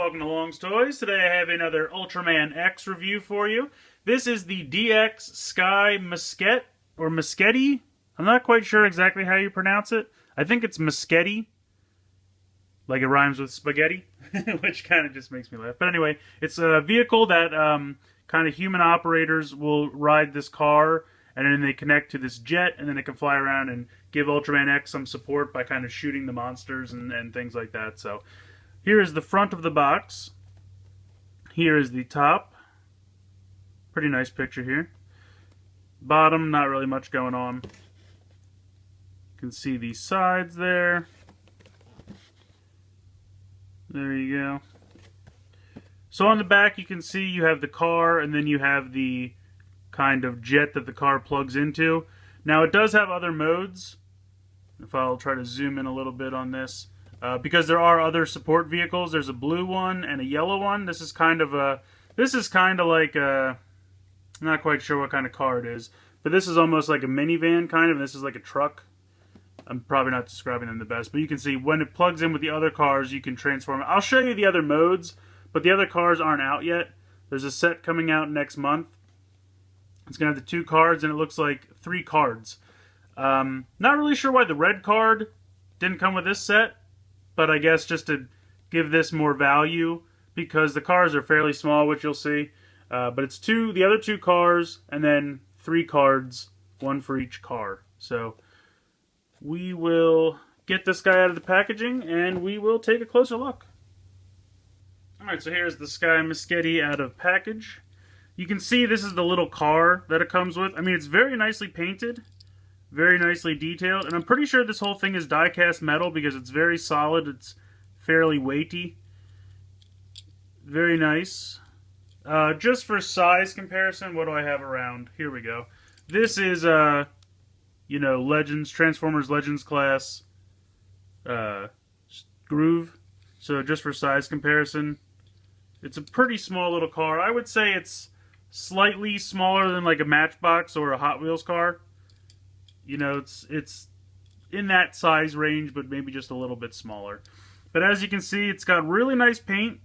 welcome to Long's Toys. Today I have another Ultraman X review for you. This is the DX Sky Musketty. I'm not quite sure exactly how you pronounce it. I think it's Musketty. Like it rhymes with spaghetti, which kind of just makes me laugh. But anyway, it's a vehicle that kind of human operators will ride this car, and then they connect to this jet, and then it can fly around and give Ultraman X some support by kind of shooting the monsters and things like that. So here is the front of the box. Here is the top. Pretty nice picture here. Bottom, not really much going on. You can see the sides there. There you go. So on the back you can see you have the car, and then you have the kind of jet that the car plugs into. Now it does have other modes. If I'll try to zoom in a little bit on this. Because there are other support vehicles. There's a blue one and a yellow one. This is kind of like a, I'm not quite sure what kind of car it is. But this is almost like a minivan kind of, and this is like a truck. I'm probably not describing them the best, but you can see when it plugs in with the other cars, you can transform it. I'll show you the other modes, but the other cars aren't out yet. There's a set coming out next month. It's going to have the 2 cards, and it looks like 3 cards. Not really sure why the red card didn't come with this set, but I guess just to give this more value, because the cars are fairly small, which you'll see. But it's the other 2 cars, and then 3 cards, 1 for each car. So we will get this guy out of the packaging, and we will take a closer look. Alright, so here's the Sky Musketty out of package. You can see this is the little car that it comes with. I mean, it's very nicely painted, very nicely detailed, and I'm pretty sure this whole thing is die-cast metal because it's very solid. It's fairly weighty. Very nice. Just for size comparison, what do I have around? Here we go. This is, you know, Legends, Transformers Legends class groove. So just for size comparison, it's a pretty small little car. I would say it's slightly smaller than like a Matchbox or a Hot Wheels car. You know, it's in that size range, but maybe just a little bit smaller. But as you can see, it's got really nice paint,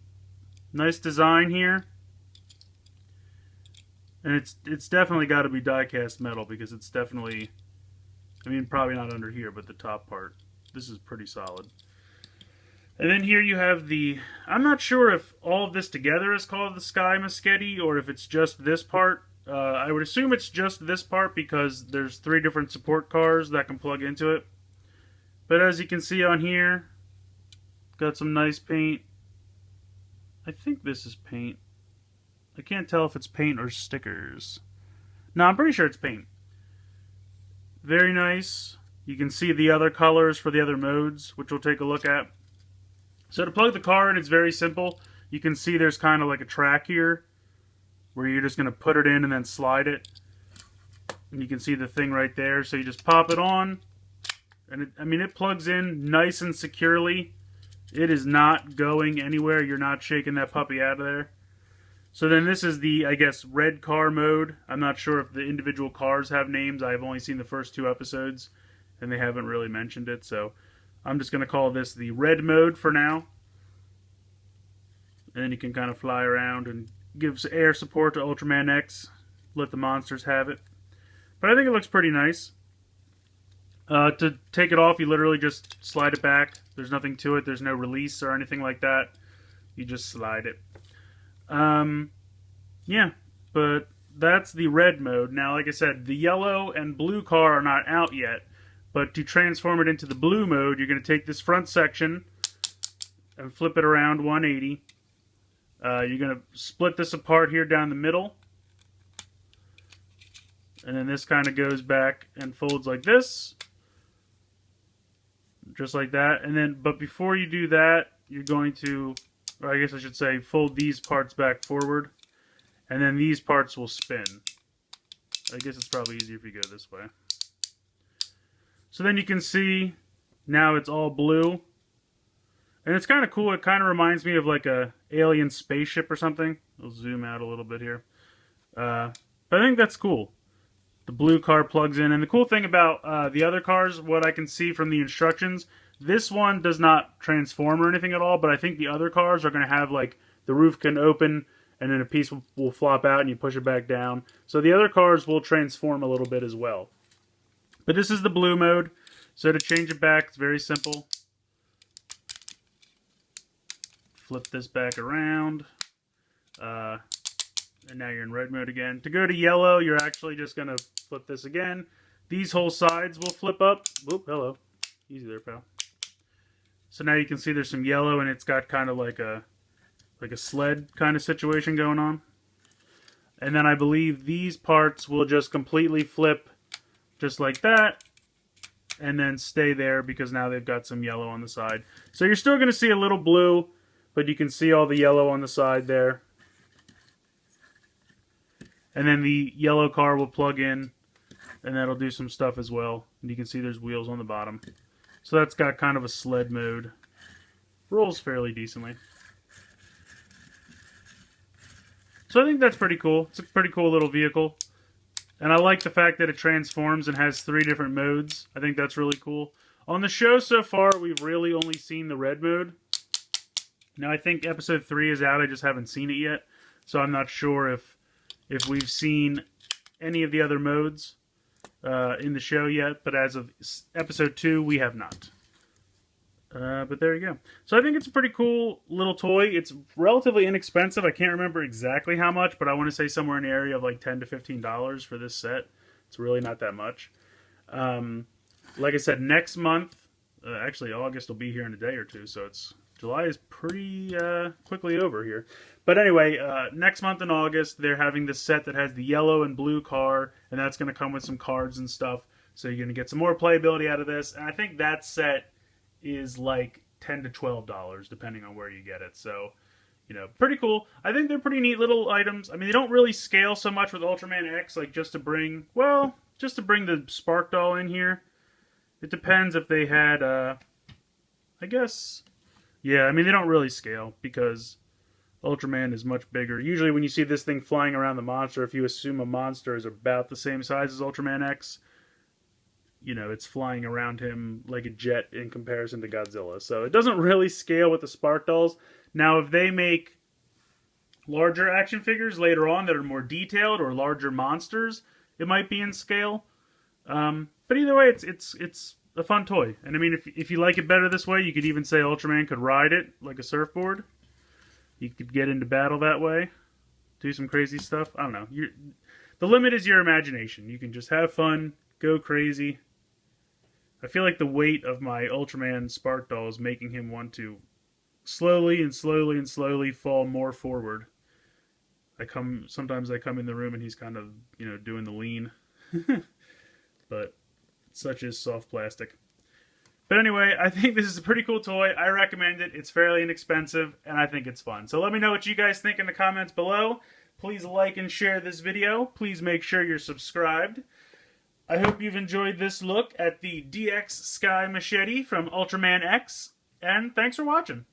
nice design here. And it's definitely got to be die-cast metal because it's definitely, I mean, probably not under here, but the top part. This is pretty solid. And then here you have the, I'm not sure if all of this together is called the Sky Musketty or if it's just this part. I would assume it's just this part because there's 3 different support cars that can plug into it. But as you can see on here, got some nice paint. I think this is paint. I can't tell if it's paint or stickers. No, I'm pretty sure it's paint. Very nice. You can see the other colors for the other modes, which we'll take a look at. So to plug the car in, it's very simple. You can see there's kind of like a track here where you're just going to put it in and then slide it. And you can see the thing right there. So you just pop it on. And it plugs in nice and securely. It is not going anywhere. You're not shaking that puppy out of there. So then this is the, I guess, red car mode. I'm not sure if the individual cars have names. I've only seen the first 2 episodes, and they haven't really mentioned it. So I'm just going to call this the red mode for now. And then you can kind of fly around and give air support to Ultraman X. Let the monsters have it. But I think it looks pretty nice. To take it off, you literally just slide it back. There's nothing to it. There's no release or anything like that. You just slide it. Yeah, but that's the red mode. Now, like I said, the yellow and blue car are not out yet, but to transform it into the blue mode, you're going to take this front section and flip it around 180. You're going to split this apart here down the middle, and then this kind of goes back and folds like this, just like that. And then, but before you do that, you're going to, or I guess I should say, fold these parts back forward, and then these parts will spin. I guess it's probably easier if you go this way. So then you can see, now it's all blue. And it's kind of cool. It kind of reminds me of like a alien spaceship or something. I'll zoom out a little bit here. But I think that's cool. The blue car plugs in. And the cool thing about the other cars, what I can see from the instructions, This one does not transform or anything at all, but I think the other cars are going to have, like, the roof can open and then a piece will flop out and you push it back down. So the other cars will transform a little bit as well. But this is the blue mode. So to change it back, it's very simple. Flip this back around. And now you're in red mode again. To go to yellow, you're actually just going to flip this again. These whole sides will flip up. Whoop, hello. Easy there, pal. So now you can see there's some yellow, and it's got kind of like a sled kind of situation going on. And then I believe these parts will just completely flip just like that, and then stay there because now they've got some yellow on the side. So you're still going to see a little blue, but you can see all the yellow on the side there. And then the yellow car will plug in, and that'll do some stuff as well. And you can see there's wheels on the bottom. So that's got kind of a sled mode. Rolls fairly decently. So I think that's pretty cool. It's a pretty cool little vehicle. And I like the fact that it transforms and has 3 different modes. I think that's really cool. On the show so far, we've really only seen the red mode. Now I think episode 3 is out. I just haven't seen it yet. So I'm not sure if we've seen any of the other modes in the show yet, but as of episode 2, we have not. But there you go. So I think it's a pretty cool little toy. It's relatively inexpensive. I can't remember exactly how much, but I want to say somewhere in the area of like $10 to $15 for this set. It's really not that much. Like I said, next month, actually August will be here in a day or two, so July is pretty quickly over here. But anyway, next month in August, they're having this set that has the yellow and blue car, and that's going to come with some cards and stuff. So you're going to get some more playability out of this. And I think that set is like $10 to $12, depending on where you get it. So, you know, pretty cool. I think they're pretty neat little items. I mean, they don't really scale so much with Ultraman X, like just to bring the Spark Doll in here. It depends if they had, I guess, yeah, I mean, they don't really scale because Ultraman is much bigger. Usually when you see this thing flying around the monster, if you assume a monster is about the same size as Ultraman X, you know, it's flying around him like a jet in comparison to Godzilla. So it doesn't really scale with the Spark Dolls. Now, if they make larger action figures later on that are more detailed or larger monsters, it might be in scale. But either way, it's a fun toy. And I mean, if you like it better this way, you could even say Ultraman could ride it like a surfboard. You could get into battle that way, do some crazy stuff. I don't know. The limit is your imagination. You can just have fun, go crazy. I feel like the weight of my Ultraman Spark Doll is making him want to slowly and slowly and slowly fall more forward. Sometimes I come in the room and he's kind of, you know, doing the lean. But such is soft plastic. But anyway, I think this is a pretty cool toy. I recommend it. It's fairly inexpensive, and I think it's fun. So let me know what you guys think in the comments below. Please like and share this video. Please make sure you're subscribed. I hope you've enjoyed this look at the DX Sky Musketty from Ultraman X, and thanks for watching.